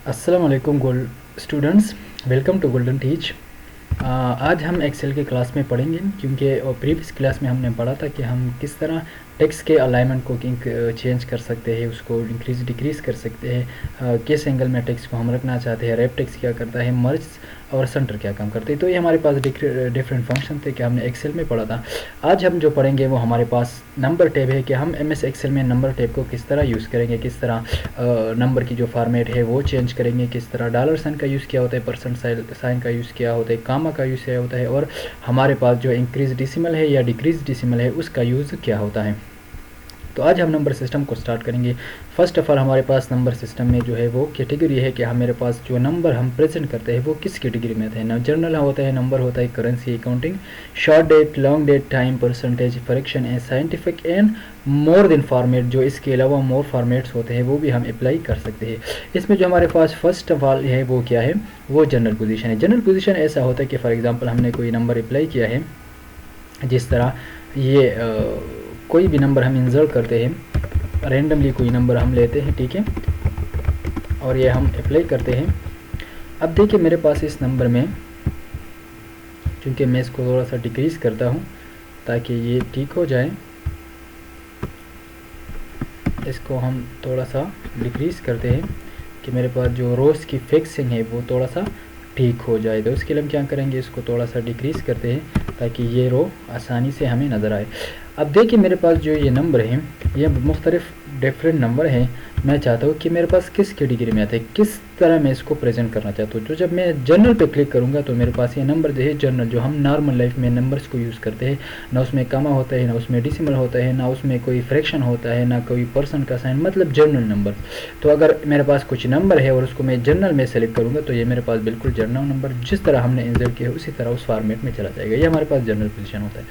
अस्सलाम वालेकुम gold students, welcome to golden teach. आज हम एक्सेल के क्लास में पढ़ेंगे क्योंकि प्रीवियस क्लास में हमने पढ़ा था कि हम किस तरह टेक्स्ट के अलाइनमेंट को चेंज कर सकते हैं, उसको इंक्रीज डिक्रीज कर सकते हैं, किस एंगल में टेक्स्ट को हम रखना चाहते हैं, रैप टेक्स्ट क्या करता है, मर्ज और सेंटर क्या काम करते हैं। तो ये हमारे पास डिफरेंट फंक्शन थे कि हमने एक्सेल में पढ़ा था। आज हम जो पढ़ेंगे वो हमारे पास नंबर टैब है कि हम एमएस एक्सेल में नंबर टैब को किस तरह यूज़ करेंगे, किस तरह नंबर की जो फॉर्मेट है वो चेंज करेंगे, किस तरह डॉलर साइन का यूज़ किया होता है, परसेंट साइन का यूज़ किया होता है, कामा का यूज़ किया होता है, और हमारे पास जो इंक्रीज डिसिमल है या डिक्रीज डिसिमल है उसका यूज़ क्या होता है। तो आज हम नंबर सिस्टम को स्टार्ट करेंगे। फर्स्ट ऑफ ऑल हमारे पास नंबर सिस्टम में जो है वो कैटेगरी है कि हमारे पास जो नंबर हम प्रेजेंट करते हैं वो किस कैटेगरी में है ना। जनरल होता है, नंबर होता है, currency, accounting, short date, long date, time, percentage, fraction and scientific and more than format. जो इसके अलावा मोर फॉर्मेट्स होते हैं वो भी हम अप्लाई कर सकते हैं। इसमें जो हमारे पास फर्स्ट ऑफ ऑल है वो क्या है, वो जनरल पोजीशन है। जनरल पोजीशन ऐसा होता है कि फॉर एग्जांपल हमने कोई नंबर अप्लाई किया है, जिस तरह ये कोई भी नंबर हम इंसर्ट करते हैं, रैंडमली कोई नंबर हम लेते हैं, ठीक है, और ये हम अप्लाई करते हैं। अब देखिए मेरे पास इस नंबर में, क्योंकि मैं इसको थोड़ा सा डिक्रीज़ करता हूँ ताकि ये ठीक हो जाए, इसको हम थोड़ा सा डिक्रीज़ करते हैं कि मेरे पास जो रोज़ की फिक्सिंग है वो थोड़ा सा ठीक हो जाए। तो उसके लिए हम क्या करेंगे, इसको थोड़ा सा डिक्रीज़ करते हैं ताकि ये रो आसानी से हमें नज़र आए। अब देखिए मेरे पास जो ये नंबर हैं ये मुख्तलिफ डिफरेंट नंबर हैं। मैं चाहता हूँ कि मेरे पास किस कैटेगरी में आते हैं, किस तरह मैं इसको प्रेजेंट करना चाहता हूँ। तो जब मैं जनरल पे क्लिक करूँगा तो मेरे पास ये नंबर जो है जनरल, जो हम नॉर्मल लाइफ में नंबर्स को यूज़ करते हैं, ना उसमें कामा होता है, ना उसमें डिसिमल होता है, ना उसमें कोई फ्रैक्शन होता है, ना कोई परसेंट का साइन, मतलब जनरल नंबर। तो अगर मेरे पास कुछ नंबर है और उसको मैं जनरल में सेलेक्ट करूँगा तो ये मेरे पास बिल्कुल जनरल नंबर जिस तरह हमने इंसर्ट किया है उसी तरह उस फॉर्मेट में चला जाएगा। ये हमारे पास जनरल पोजीशन होता है,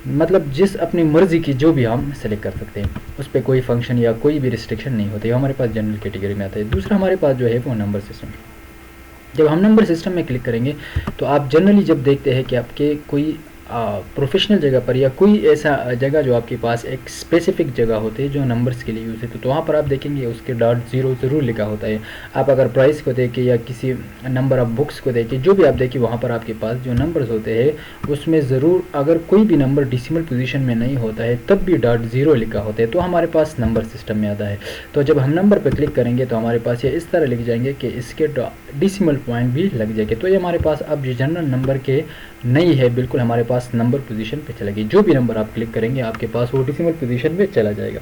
मतलब जिस अपनी मर्जी की जो भी हम सेलेक्ट कर सकते हैं, उस पर कोई फंक्शन या कोई भी रिस्ट्रिक्शन नहीं होती, हमारे पास जनरल कैटेगरी में आता है। दूसरा हमारे पास जो है वो नंबर सिस्टम। जब हम नंबर सिस्टम में क्लिक करेंगे तो आप जनरली जब देखते हैं कि आपके कोई प्रोफेशनल जगह पर या कोई ऐसा जगह जो आपके पास एक स्पेसिफिक जगह होती है जो नंबर्स के लिए यूज़ है, तो वहाँ पर आप देखेंगे उसके .0 ज़रूर लिखा होता है। आप अगर प्राइस को देखें या किसी नंबर ऑफ बुक्स को देखें, जो भी आप देखें वहाँ पर आपके पास जो नंबर्स होते हैं उसमें ज़रूर अगर कोई भी नंबर डिसिमल पोजीशन में नहीं होता है तब भी .0 लिखा होता है, तो हमारे पास नंबर सिस्टम में आता है। तो जब हम नंबर पर क्लिक करेंगे तो हमारे पास ये इस तरह लिख जाएंगे कि इसके डिसिमल पॉइंट भी लग जाएंगे। तो ये हमारे पास अब जो जनरल नंबर के नहीं है, बिल्कुल हमारे पास नंबर पोजीशन पे चलेगी। जो भी नंबर आप क्लिक करेंगे आपके पास वो डिसिमल पोजीशन पे चला जाएगा।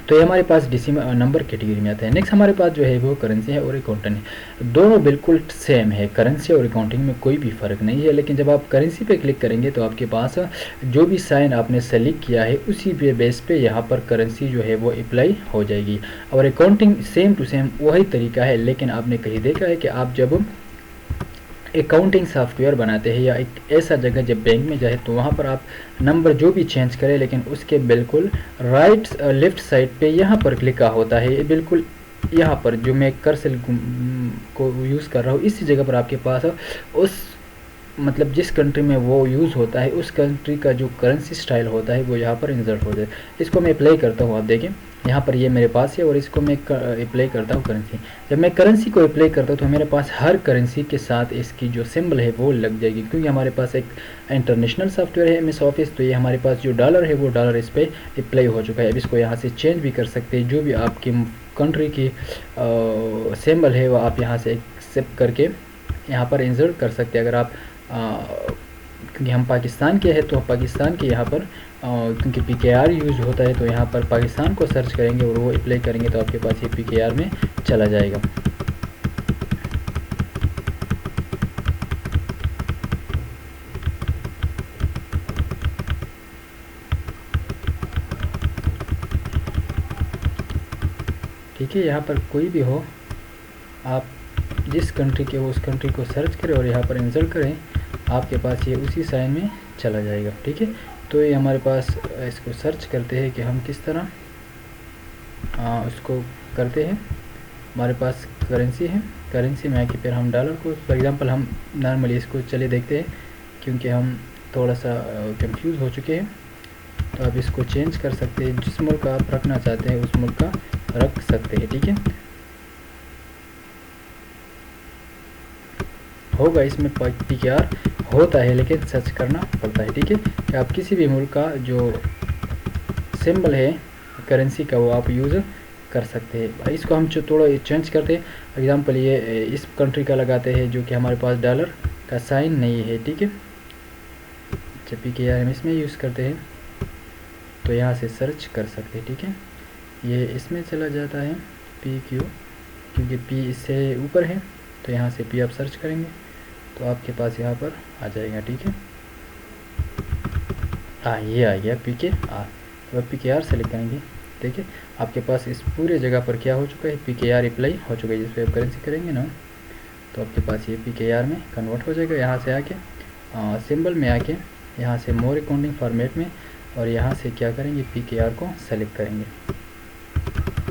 तो ये हमारे पास डिसिमल नंबर कैटेगरी में आता है। नेक्स्ट हमारे पास जो है वो करेंसी है और अकाउंटिंग है। दोनों बिल्कुल सेम है, करेंसी और अकाउंटिंग में कोई भी फ़र्क नहीं है। लेकिन जब आप करेंसी पे क्लिक करेंगे तो आपके पास जो भी साइन आपने सेलेक्ट किया है उसी पे बेस पे यहाँ पर करेंसी जो है वो अप्लाई हो जाएगी। और अकाउंटिंग सेम टू सेम वही तरीका है, लेकिन आपने कहीं देखा है कि आप जब अकाउंटिंग सॉफ्टवेयर बनाते हैं या एक ऐसा जगह जब बैंक में जाए तो वहाँ पर आप नंबर जो भी चेंज करें, लेकिन उसके बिल्कुल राइट लेफ्ट साइड पे यहाँ पर लिखा होता है, ये बिल्कुल यहाँ पर जो मैं कर्सर को यूज़ कर रहा हूँ इसी जगह पर आपके पास उस मतलब जिस कंट्री में वो यूज़ होता है उस कंट्री का जो करेंसी स्टाइल होता है वो यहाँ पर इंसर्ट हो जाए। इसको मैं अप्लाई करता हूँ, आप देखें यहाँ पर ये मेरे पास है और इसको मैं अप्लाई करता हूँ करेंसी। जब मैं करेंसी को अप्लाई करता हूँ तो मेरे पास हर करेंसी के साथ इसकी जो सिंबल है वो लग जाएगी, क्योंकि हमारे पास एक इंटरनेशनल सॉफ्टवेयर है एमएस ऑफिस। तो ये हमारे पास जो डॉलर है वो डॉलर इस पर अप्लाई हो चुका है। अब इसको यहाँ से चेंज भी कर सकते हैं, जो भी आपकी कंट्री की सिंबल है वो आप यहाँ से एक्सेप्ट करके यहाँ पर इंसर्ट कर सकते हैं। अगर आप क्योंकि हम पाकिस्तान के हैं तो पाकिस्तान के यहाँ पर क्योंकि PKR यूज़ होता है तो यहाँ पर पाकिस्तान को सर्च करेंगे और वो अप्लाई करेंगे तो आपके पास ये PKR में चला जाएगा। ठीक है, यहाँ पर कोई भी हो, आप जिस कंट्री के हो उस कंट्री को सर्च करें और यहाँ पर इंसर्ट करें, आपके पास ये उसी साइन में चला जाएगा। ठीक है, तो ये हमारे पास इसको सर्च करते हैं कि हम किस तरह उसको करते हैं। हमारे पास करेंसी है, करेंसी में आके फिर हम डॉलर को फॉर एग्जांपल हम नॉर्मली इसको चलिए देखते हैं, क्योंकि हम थोड़ा सा कंफ्यूज हो चुके हैं। तो आप इसको चेंज कर सकते हैं, जिस मुल्क का आप रखना चाहते हैं उस मुल्क का रख सकते हैं। ठीक है, होगा इसमें PKR होता है, लेकिन सर्च करना पड़ता है। ठीक है, कि आप किसी भी मुल्क का जो सिंबल है करेंसी का वो आप यूज़ कर सकते हैं। इसको हम थोड़ा चेंज करते हैं। एग्जांपल ये इस कंट्री का लगाते हैं जो कि हमारे पास डॉलर का साइन नहीं है। ठीक है, अच्छा PKR हम इसमें यूज़ करते हैं, तो यहाँ से सर्च कर सकते हैं। ठीक है, ये इसमें चला जाता है PQ, क्योंकि P इससे ऊपर है, तो यहाँ से P आप सर्च करेंगे तो आपके पास यहाँ पर आ जाएगा। ठीक है, हाँ ये आ गया PKR। तो अब PKR सेलेक्ट करेंगे। देखिए आपके पास इस पूरे जगह पर क्या हो चुका है, PKR अप्लाई हो चुका है। जिस पर आप करेंसी करेंगे ना, तो आपके पास ये PKR में कन्वर्ट हो जाएगा। यहाँ से आके सिंबल में आके यहाँ से मोर अकाउंटिंग फॉर्मेट में, और यहाँ से क्या करेंगे, PKR को सेलेक्ट करेंगे,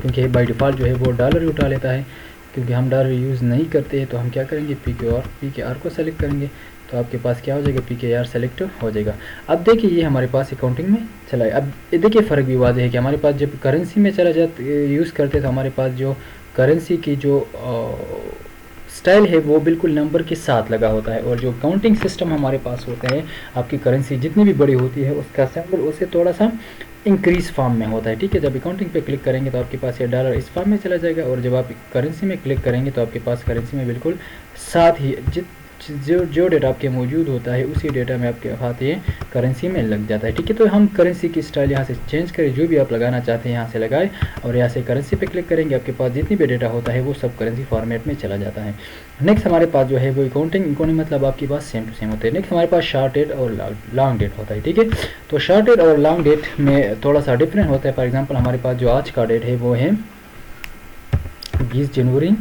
क्योंकि बाय डिफ़ॉल्ट जो है वो डॉलर उठा लेता है। क्योंकि हम डॉलर यूज़ नहीं करते हैं, तो हम क्या करेंगे, PKR को सेलेक्ट करेंगे, तो आपके पास क्या हो जाएगा, PKR सेलेक्ट हो जाएगा। अब देखिए ये हमारे पास अकाउंटिंग में चला है। अब देखिए फ़र्क भी वाज़ेह है कि हमारे पास जब करेंसी में चला जाता यूज़ करते तो हमारे पास जो करेंसी की जो स्टाइल है वो बिल्कुल नंबर के साथ लगा होता है, और जो काउंटिंग सिस्टम हमारे पास होता है, आपकी करेंसी जितनी भी बड़ी होती है उसका सिंबल उसे थोड़ा सा इंक्रीज फॉर्म में होता है। ठीक है, जब अकाउंटिंग पे क्लिक करेंगे तो आपके पास ये डॉलर इस फॉर्म में चला जाएगा, और जब आप करेंसी में क्लिक करेंगे तो आपके पास करेंसी में बिल्कुल साथ ही जो डेटा आपके मौजूद होता है उसी डेटा में आपके हाथ ये करेंसी में लग जाता है। ठीक है, तो हम करेंसी की स्टाइल यहाँ से चेंज करें, जो भी आप लगाना चाहते हैं यहाँ से लगाएं, और यहाँ से करेंसी पे क्लिक करेंगे, आपके पास जितनी भी डेटा होता है वो सब करेंसी फॉर्मेट में चला जाता है। नेक्स्ट हमारे पास जो है वो अकाउंटिंग मतलब आपके पास सेम टू सेम होता है। नेक्स्ट हमारे पास शॉर्ट डेट और लॉन्ग डेट होता है। ठीक है, तो शॉर्ट डेट और लॉन्ग डेट में थोड़ा सा डिफरेंट होता है। फॉर एग्जाम्पल हमारे पास जो आज का डेट है वो है 20 जनवरी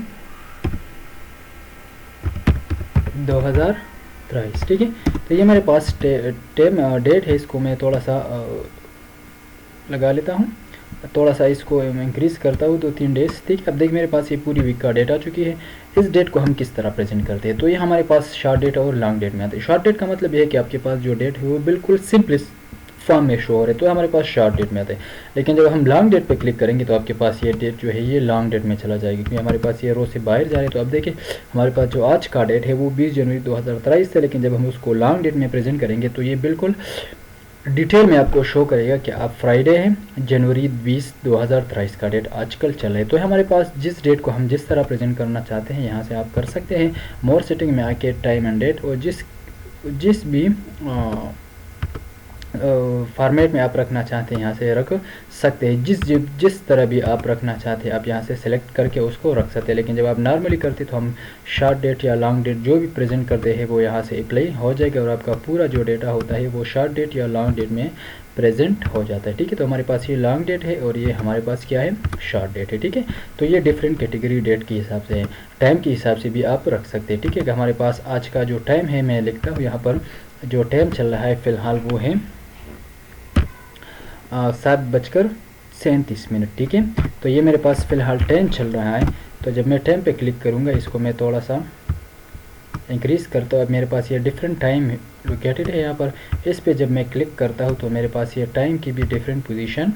2023। ठीक है, तो ये मेरे पास डेट है, इसको मैं थोड़ा सा लगा लेता हूँ, थोड़ा सा इसको इंक्रीज़ करता हूँ 2-3 डेज। ठीक, अब देखिए मेरे पास ये पूरी वीक का डेट आ चुकी है। इस डेट को हम किस तरह प्रेजेंट करते हैं, तो ये हमारे पास शॉर्ट डेट और लॉन्ग डेट में आते हैं। शॉर्ट डेट का मतलब ये है कि आपके पास जो डेट है वो बिल्कुल सिंपलेस्ट फॉर्म में शो हो रहे, तो हमारे पास शॉर्ट डेट में आते हैं। लेकिन जब हम लॉन्ग डेट पे क्लिक करेंगे तो आपके पास ये डेट जो है ये लॉन्ग डेट में चला जाएगी, क्योंकि हमारे पास ये रो से बाहर जा रहे हैं। तो अब देखिए हमारे पास जो आज का डेट है वो 20 जनवरी 2023 है, लेकिन जब हम उसको लॉन्ग डेट में प्रेजेंट करेंगे तो ये बिल्कुल डिटेल में आपको शो करेगा कि आप फ्राइडे है जनवरी 20 2023 का डेट आजकल चल रहा है। तो हमारे पास जिस डेट को हम जिस तरह प्रेजेंट करना चाहते हैं यहाँ से आप कर सकते हैं। मोर सेटिंग में आके टाइम एंड डेट, और जिस भी फॉर्मेट में आप रखना चाहते हैं यहाँ से रख सकते हैं। जिस तरह भी आप रखना चाहते हैं आप यहाँ से सेलेक्ट करके उसको रख सकते हैं। लेकिन जब आप नॉर्मली करते तो हम शॉर्ट डेट या लॉन्ग डेट जो भी प्रेजेंट करते हैं वो यहाँ से अप्लाई हो जाएगा, और आपका पूरा जो डेटा होता है वो शॉर्ट डेट या लॉन्ग डेट में प्रेजेंट हो जाता है। ठीक है, तो हमारे पास ये लॉन्ग डेट है और ये हमारे पास क्या है, शॉर्ट डेट है। ठीक है, तो ये डिफरेंट कैटेगरी डेट के हिसाब से है, टाइम के हिसाब से भी आप रख सकते हैं। ठीक है, हमारे पास आज का जो टाइम है मैं लिखता हूँ यहाँ पर, जो टाइम चल रहा है फ़िलहाल वो है 7:37। ठीक है, तो ये मेरे पास फ़िलहाल 10 चल रहा है। तो जब मैं 10 पे क्लिक करूँगा, इसको मैं थोड़ा सा इंक्रीज़ करता हूँ। अब मेरे पास ये डिफरेंट टाइम लोकेटेड है यहाँ पर। इस पे जब मैं क्लिक करता हूँ तो मेरे पास ये टाइम की भी डिफरेंट पोजीशन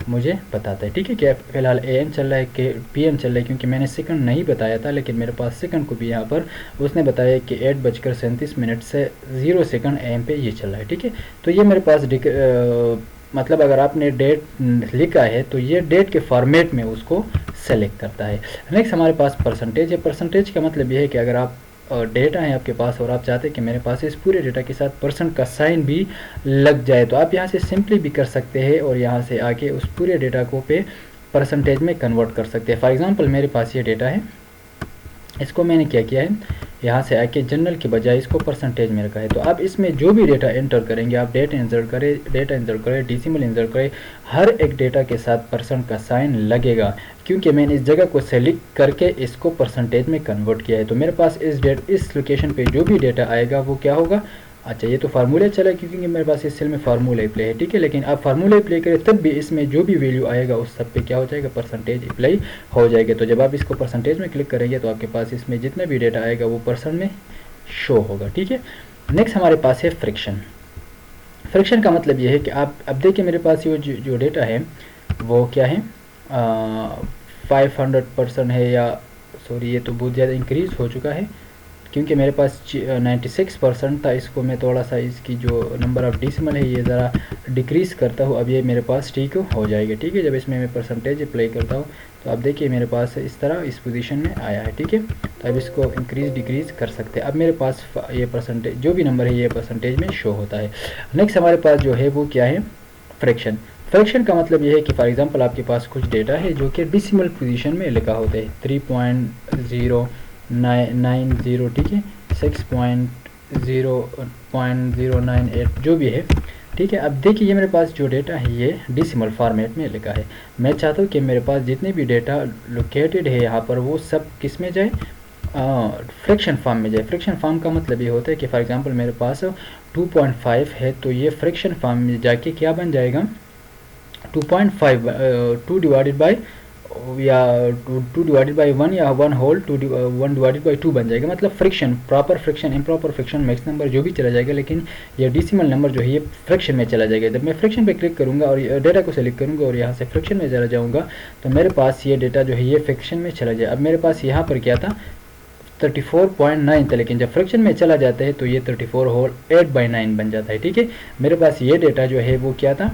मुझे बताता है। ठीक है, क्या फ़िलहाल AM चल रहा है कि PM चल रहा है, क्योंकि मैंने सेकंड नहीं बताया था, लेकिन मेरे पास सेकंड को भी यहाँ पर उसने बताया कि 8:37 से 0 सेकंड AM पे ये चल रहा है। ठीक है, तो ये मेरे पास मतलब अगर आपने डेट लिखा है तो ये डेट के फॉर्मेट में उसको सेलेक्ट करता है। नेक्स्ट हमारे पास परसेंटेज है। परसेंटेज का मतलब ये है कि अगर आप डेटा है आपके पास और आप चाहते हैं कि मेरे पास इस पूरे डेटा के साथ % का साइन भी लग जाए, तो आप यहाँ से सिंपली भी कर सकते हैं और यहाँ से आके उस पूरे डेटा को पे % में कन्वर्ट कर सकते हैं। फॉर एग्जांपल मेरे पास ये डेटा है, इसको मैंने क्या किया है, यहाँ से आके जनरल के बजाय इसको % में रखा है। तो आप इसमें जो भी डेटा एंटर करेंगे, आप डेटा इंसर्ट करें, डेसिमल इंसर्ट करें, हर एक डेटा के साथ % का साइन लगेगा, क्योंकि मैंने इस जगह को सेलेक्ट करके इसको % में कन्वर्ट किया है। तो मेरे पास इस लोकेशन पे जो भी डेटा आएगा वो क्या होगा, अच्छा ये तो फार्मूला चला क्योंकि मेरे पास इस सेल में फार्मूला अप्लाई है। ठीक है, लेकिन आप फार्मूला अप्लाई करें तब भी इसमें जो भी वैल्यू आएगा उस सब पे क्या हो जाएगा, % अप्लाई हो जाएगा। तो जब आप इसको % में क्लिक करेंगे तो आपके पास इसमें जितना भी डेटा आएगा वो % में शो होगा। ठीक है, नेक्स्ट हमारे पास है फ्रिक्शन। फ्रिक्शन का मतलब ये है कि आप अब देखिए मेरे पास ये जो डेटा है वो क्या है, 500% है, या सॉरी ये तो बहुत ज़्यादा इंक्रीज़ हो चुका है क्योंकि मेरे पास 96% था, इसको मैं थोड़ा सा इसकी जो नंबर ऑफ़ डेसिमल है ये ज़रा डिक्रीज़ करता हूँ। अब ये मेरे पास ठीक हो जाएगा। ठीक है, जब इसमें मैं परसेंटेज अप्लाई करता हूँ तो अब देखिए मेरे पास इस तरह इस पोजीशन में आया है। ठीक है, तो अब इसको इंक्रीज़ डिक्रीज़ कर सकते हैं। अब मेरे पास ये परसेंटेज जो भी नंबर है ये परसेंटेज में शो होता है। नेक्स्ट हमारे पास जो है वो क्या है, फ्रैक्शन। फ्रैक्शन का मतलब ये है कि फॉर एग्जांपल आपके पास कुछ डेटा है जो कि डेसिमल पोजीशन में लिखा होता है 3.0990, ठीक है, 6.0.098 जो भी है। ठीक है, अब देखिए ये मेरे पास जो डेटा है ये डेसिमल फॉर्मेट में लिखा है। मैं चाहता हूँ कि मेरे पास जितने भी डेटा लोकेटेड है यहाँ पर वो सब किस में जाए, फ्रैक्शन फॉर्म में जाए। फ्रैक्शन फॉर्म का मतलब ये होता है कि फॉर एग्जांपल मेरे पास 2.5 है तो ये फ्रैक्शन फॉर्म में जाके क्या बन जाएगा, 2.5 2 डिवाइडेड बाई या 2 डिवाइडेड बाई 1 या 1 होल 1 डिवाइडेड बाई 2 बन जाएगा। मतलब fraction, proper fraction, improper fraction, max number जो भी चला जाएगा, लेकिन ये डेसिमल नंबर जो है ये फ्रैक्शन में चला जाएगा। जब मैं फ्रैक्शन पे क्लिक करूँगा और डेटा को सेलेक्ट करूँगा और यहाँ से फ्रैक्शन में चला जाऊँगा तो मेरे पास ये डेटा जो है ये फ्रैक्शन में चला जाए। अब मेरे पास यहाँ पर क्या था, 34.9 था, लेकिन जब फ्रैक्शन में चला जाता है तो ये 34 होल 8/9 बन जाता है। ठीक है, मेरे पास ये डेटा जो है वो क्या था,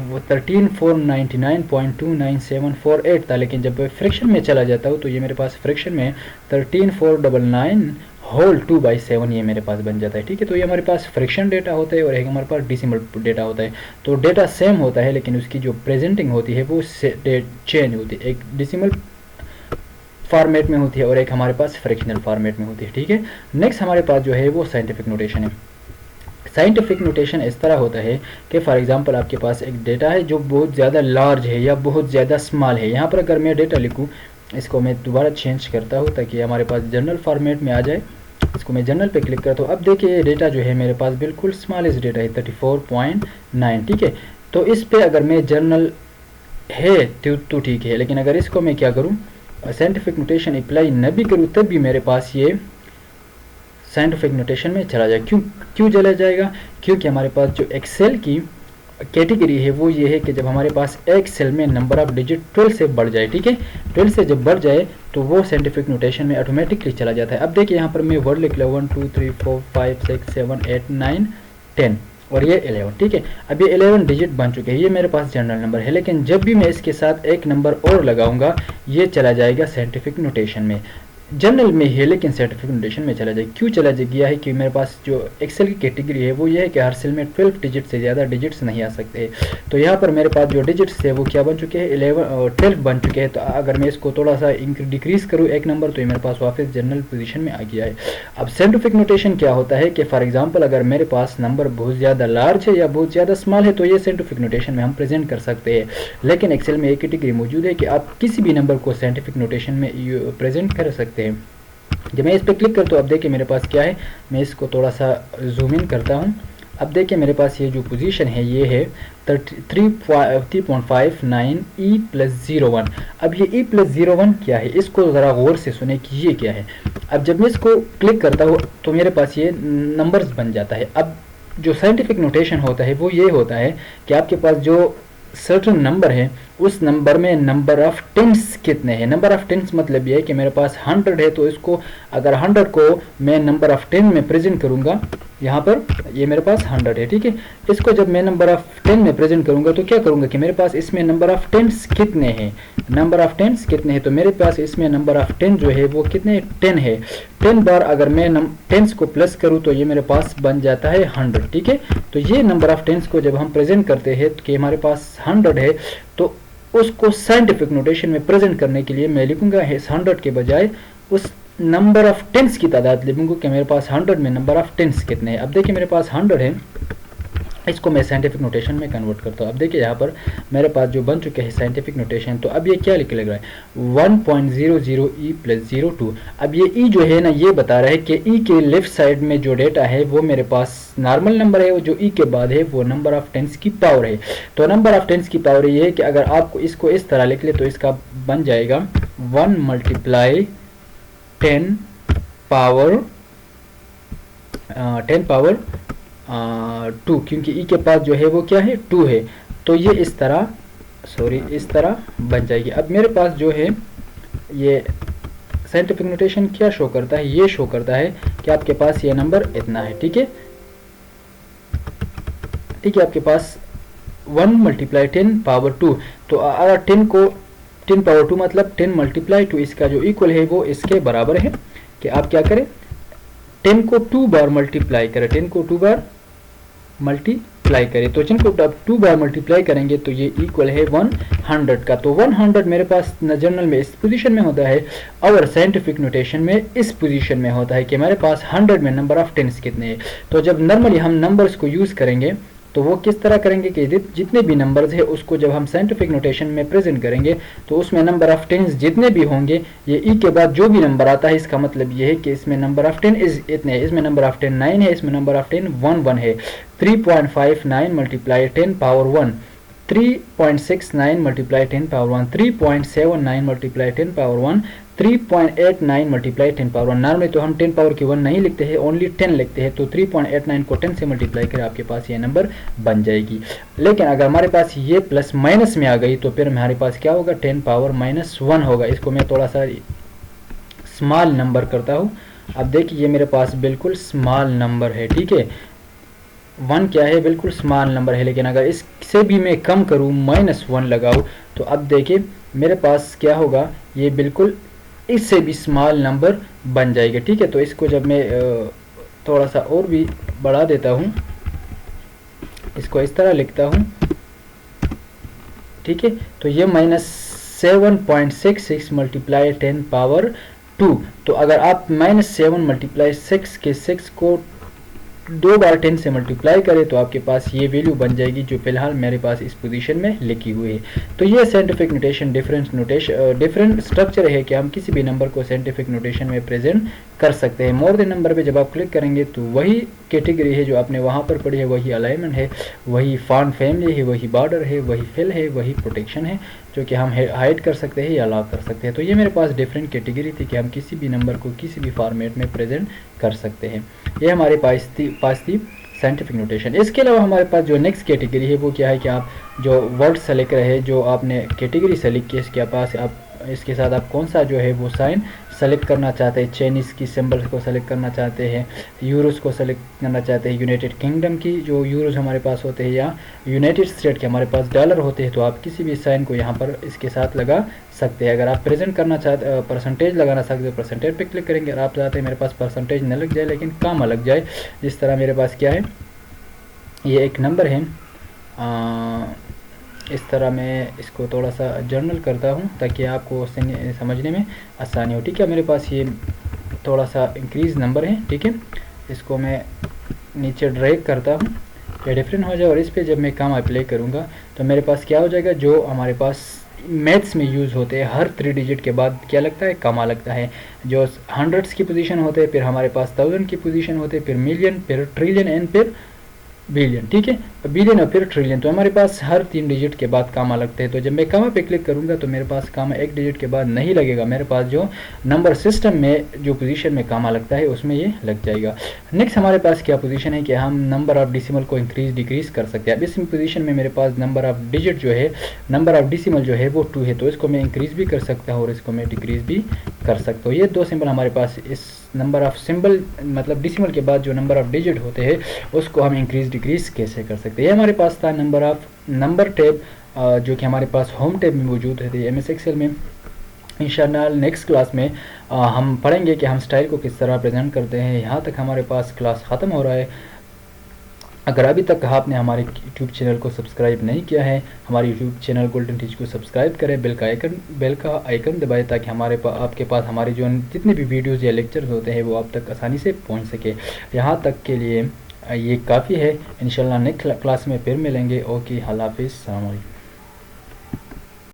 वो 13,499.29748 था, लेकिन जब फ्रैक्शन में चला जाता हूँ तो ये मेरे पास फ्रैक्शन में 13,499 होल 2/7 ये मेरे पास बन जाता है। ठीक है, तो ये हमारे पास फ्रैक्शन डेटा होता है और एक हमारे पास डेसिमल डेटा होता है। तो डेटा सेम होता है लेकिन उसकी जो प्रेजेंटिंग होती है वो चेंज होती है, एक डेसिमल फॉर्मेट में होती है और एक हमारे पास फ्रैक्शनल फॉर्मेट में होती है। ठीक है, नेक्स्ट हमारे पास जो है वो साइंटिफिक नोटेशन है। साइंटिफिक नोटेशन इस तरह होता है कि फॉर एग्जांपल आपके पास एक डेटा है जो बहुत ज़्यादा लार्ज है या बहुत ज़्यादा स्मॉल है। यहाँ पर अगर मैं डेटा लिखूँ, इसको मैं दोबारा चेंज करता हूँ ताकि हमारे पास जनरल फॉर्मेट में आ जाए। इसको मैं जनरल पे क्लिक करता हूँ। अब देखिए ये डेटा जो है मेरे पास बिल्कुल स्मॉलेस्ट डेटा है 34.9। ठीक है, तो इस पर अगर मैं जनरल है तो ठीक है, लेकिन अगर इसको मैं क्या करूँ, साइंटिफिक नोटेशन अप्लाई न भी करूँ तब भी मेरे पास ये साइंटिफिक नोटेशन में चला जाए। क्यों चला जाएगा, क्योंकि हमारे पास जो एक्सेल की कैटेगरी है वो ये है कि जब हमारे पास एक सेल में नंबर ऑफ डिजिट 12 से बढ़ जाए, ठीक है, 12 से जब बढ़ जाए तो वो साइंटिफिक नोटेशन में ऑटोमेटिकली चला जाता है। अब देखिए यहाँ पर मैं वर्ड लिख लिया 1 2 3 4 5 6 7 8 9 10 और ये 11। ठीक है, अब ये 11 डिजिट बन चुके हैं, ये मेरे पास जनरल नंबर है, लेकिन जब भी मैं इसके साथ एक नंबर और लगाऊंगा ये चला जाएगा साइंटिफिक नोटेशन में। जनरल में है लेकिन साइंटिफिक नोटेशन में चला जाए। क्यों चला गया है कि मेरे पास जो एक्सेल की कैटेगरी है वो ये है कि हर सेल में 12 डिजिट से ज़्यादा डिजिट्स नहीं आ सकते। तो यहाँ पर मेरे पास जो डिजिट्स है वो क्या बन चुके हैं, 12 बन चुके हैं। तो अगर मैं इसको थोड़ा सा डिक्रीज़ करूँ एक नंबर तो ये मेरे पास वापस जनरल पोजीशन में आ गया है। अब साइंटिफिक नोटेशन क्या होता है कि फॉर एग्जाम्पल अगर मेरे पास नंबर बहुत ज़्यादा लार्ज है या बहुत ज़्यादा स्मॉल है तो ये साइंटिफिक नोटेशन में हम प्रेजेंट कर सकते हैं। लेकिन एक्सेल में एक कैटेगरी मौजूद है कि आप किसी भी नंबर को साइंटिफिक नोटेशन में प्रेजेंट कर सकते हैं। जब मैं इस पर क्लिक करता हूँ अब देखिए मेरे पास क्या है, मैं इसको थोड़ा सा जूम इन करता हूँ। अब देखिए मेरे पास ये जो पोजीशन है ये है 3.59 E+01। अब ये E+01 क्या है, इसको ज़रा गौर से सुने कि ये क्या है। अब जब मैं इसको क्लिक करता हूँ तो मेरे पास ये नंबर्स बन जाता है। अब जो साइंटिफिक नोटेशन होता है वो ये होता है कि आपके पास जो सर्टन नंबर है उस नंबर में नंबर ऑफ टेंस कितने हैं। नंबर ऑफ टेंस मतलब ये है कि मेरे पास 100 है तो इसको अगर 100 को मैं नंबर ऑफ 10 में प्रेजेंट करूंगा, यहाँ पर ये मेरे पास 100 है, ठीक है। इसको जब मैं नंबर ऑफ 10 में प्रेजेंट करूंगा तो क्या करूंगा कि मेरे पास इसमें नंबर ऑफ टेंस कितने हैं, नंबर ऑफ टेंस कितने हैं। तो मेरे पास इसमें नंबर ऑफ 10 जो है वो कितने 10 है। 10 बार अगर मैं टेंस को प्लस करूँ तो ये मेरे पास बन जाता है 100, ठीक है। तो ये नंबर ऑफ टेंस को जब हम प्रेजेंट करते हैं कि हमारे पास 100 है तो उसको साइंटिफिक नोटेशन में प्रेजेंट करने के लिए मैं लिखूंगा 100 के बजाय उस नंबर ऑफ टेंस की तादाद लिखूंगा कि मेरे पास 100 में नंबर ऑफ टेंस कितने हैं। अब देखिए मेरे पास 100 है, इसको मैं साइंटिफिक नोटेशन में कन्वर्ट करता हूँ। अब देखिए यहाँ पर मेरे पास जो बन चुके हैं साइंटिफिक नोटेशन, तो अब ये क्या लिख लग रहा है 1.00 E+02। अब ये ई जो है ना ये बता रहा है कि ई के लेफ्ट साइड में जो डेटा है वो मेरे पास नॉर्मल नंबर है, जो ई के बाद है वो नंबर ऑफ टेंस की पावर है। तो नंबर ऑफ टेंस की पावर ये है कि अगर आपको इसको इस तरह लिख ले तो इसका बन जाएगा 1 × 10 पावर 2, क्योंकि ई के पास जो है वो क्या है 2 है। तो ये इस तरह बन जाएगी। अब मेरे पास जो है ये साइंटिफिक नोटेशन क्या शो करता है, ये शो करता है कि आपके पास ये नंबर इतना है। ठीक है, ठीक है, आपके पास 1 मल्टीप्लाई 10 पावर 2, तो अगर 10 को 10 पावर 2 मतलब 10 मल्टीप्लाई 2, इसका जो इक्वल है वो इसके बराबर है कि आप क्या करें, 10 को 2 बार मल्टीप्लाई करें, 10 को 2 बार मल्टीप्लाई करें, तो 10 को 2 बार मल्टीप्लाई करेंगे तो ये इक्वल है 100 का। तो 100 मेरे पास जनरल में इस पोजीशन में होता है और साइंटिफिक नोटेशन में इस पोजीशन में होता है कि हमारे पास 100 में नंबर ऑफ टेंस कितने हैं। तो जब नॉर्मली हम नंबर्स को यूज़ करेंगे तो वो किस तरह करेंगे कि जितने भी नंबर्स है उसको जब हम साइंटिफिक नोटेशन में प्रेजेंट करेंगे तो उसमें नंबर ऑफ टेंस जितने भी होंगे, ये ई के बाद जो भी नंबर आता है इसका मतलब ये है कि इसमें नंबर ऑफ 10 इज इतने है, इसमें नंबर ऑफ 10 9 है, इसमें नंबर ऑफ 10 1 है। 3.59 multiply 10 power 1, 3.69 multiply 10 power 1, 3.79 multiply 10 power 1, 3.89 multiply 10 power 1। Normally तो हम 10 पावर की 1 नहीं लिखते हैं, ओनली 10 लिखते हैं, तो 3.89 को 10 से मल्टीप्लाई करें आपके पास ये नंबर बन जाएगी। लेकिन अगर हमारे पास ये प्लस माइनस में आ गई तो फिर हमारे पास क्या होगा, 10 पावर -1 होगा। इसको मैं थोड़ा सा स्मॉल नंबर करता हूँ। अब देखिए ये मेरे पास बिल्कुल स्मॉल नंबर है। ठीक है, 1 क्या है, बिल्कुल स्मॉल नंबर है, लेकिन अगर इससे भी मैं कम करूँ -1 लगाऊँ तो अब देखिए मेरे पास क्या होगा, ये बिल्कुल इससे भी स्मॉल नंबर बन जाएगा। ठीक है, तो इसको जब मैं थोड़ा सा और भी बढ़ा देता हूँ, इसको इस तरह लिखता हूँ। ठीक है, तो ये -7.66 मल्टीप्लाई 10 पावर 2, तो अगर आप -7 मल्टीप्लाई 6 के 6 को 2 बार 10 से मल्टीप्लाई करें तो आपके पास ये वैल्यू बन जाएगी जो फिलहाल मेरे पास इस पोजीशन में लिखी हुई है। तो ये साइंटिफिक नोटेशन डिफरेंट स्ट्रक्चर है कि हम किसी भी नंबर को साइंटिफिक नोटेशन में प्रेजेंट कर सकते हैं। मोर देन नंबर पे जब आप क्लिक करेंगे तो वही कैटेगरी है जो आपने वहाँ पर पढ़ी है, वही अलाइनमेंट है, वही फॉन्ट फैमिली है, वही बॉर्डर है, वही फिल है, वही प्रोटेक्शन है जो कि हम हाइड कर सकते हैं या लॉक कर सकते हैं। तो ये मेरे पास डिफरेंट कैटेगरी थी कि हम किसी भी नंबर को किसी भी फॉर्मेट में प्रेजेंट कर सकते हैं। ये हमारे पास थी साइंटिफिक नोटेशन। इसके अलावा हमारे पास जो नेक्स्ट कैटेगरी है वो क्या है कि आप जो वर्ड सेलेक्ट रहे, जो आपने कैटेगरी सेलेक्ट की, इसके पास आप इसके साथ आप कौन सा जो है वो साइन सेलेक्ट करना चाहते हैं, चाइनीज़ की सिंबल्स को सेलेक्ट करना चाहते हैं, यूरोस को सेलेक्ट करना चाहते हैं, यूनाइटेड किंगडम की जो यूरोस हमारे पास होते हैं या यूनाइटेड स्टेट के हमारे पास डॉलर होते हैं, तो आप किसी भी साइन को यहाँ पर इसके साथ लगा सकते हैं। अगर आप प्रेजेंट करना चाहते परसेंटेज लगाना चाहते हो परसेंटेज पे क्लिक करेंगे। और आप चाहते हैं मेरे पास परसेंटेज न लग जाए लेकिन काम लग जाए, जिस तरह मेरे पास क्या है, ये एक नंबर है, इस तरह मैं इसको थोड़ा सा जर्नल करता हूँ ताकि आपको समझने में आसानी हो। ठीक है, मेरे पास ये थोड़ा सा इंक्रीज़ नंबर है। ठीक है, इसको मैं नीचे ड्रैग करता हूँ ये डिफरेंट हो जाए और इस पर जब मैं काम अप्लाई करूँगा तो मेरे पास क्या हो जाएगा, जो हमारे पास मैथ्स में यूज़ होते हैं हर 3 डिजिट के बाद क्या लगता है, कामा लगता है। जो हंड्रेड्स की पोजीशन होते हैं, फिर हमारे पास 1000 की पोजीशन होते हैं, फिर मिलियन, फिर ट्रिलियन एंड फिर बिलियन। ठीक है, बिलियन और फिर ट्रिलियन, तो हमारे पास हर 3 डिजिट के बाद कामा लगते हैं। तो जब मैं कामा पे क्लिक करूंगा तो मेरे पास कामा 1 डिजिट के बाद नहीं लगेगा, मेरे पास जो नंबर सिस्टम में जो पोजीशन में कामा लगता है उसमें ये लग जाएगा। नेक्स्ट हमारे पास क्या पोजीशन है कि हम नंबर ऑफ डिसिमल को इंक्रीज डिक्रीज कर सकते हैं। अब इस पोजीशन में मेरे पास नंबर ऑफ डिजिट जो है, नंबर ऑफ डिसिमल जो है वो 2 है, तो इसको मैं इंक्रीज भी कर सकता हूँ और इसको मैं डिक्रीज भी कर सकता हूँ। ये 2 सिंबल हमारे पास, इस नंबर ऑफ सिंबल मतलब डिसिमल के बाद जो नंबर ऑफ डिजिट होते हैं उसको हम इंक्रीज डिक्रीज कैसे कर सकते हैं। ये हमारे पास था नंबर टैब जो कि हमारे पास होम टैब में मौजूद है एमएस एक्सेल में। इंशाअल्लाह नेक्स्ट क्लास में हम पढ़ेंगे कि हम स्टाइल को किस तरह प्रेजेंट करते हैं। यहाँ तक हमारे पास क्लास ख़त्म हो रहा है। अगर अभी तक आपने हमारे यूट्यूब चैनल को सब्सक्राइब नहीं किया है, हमारे यूट्यूब चैनल गोल्डन टीच को सब्सक्राइब करें, बेल का आइकन दबाएं ताकि आपके पास हमारे जो जितने भी वीडियोज़ या लेक्चर्स होते हैं वो आप तक आसानी से पहुंच सके। यहाँ तक के लिए ये काफ़ी है। इंशाल्लाह नेक्स्ट क्लास में फिर मिलेंगे। ओके, अल्लाह हाफिज़, अस्सलाम वालेकुम।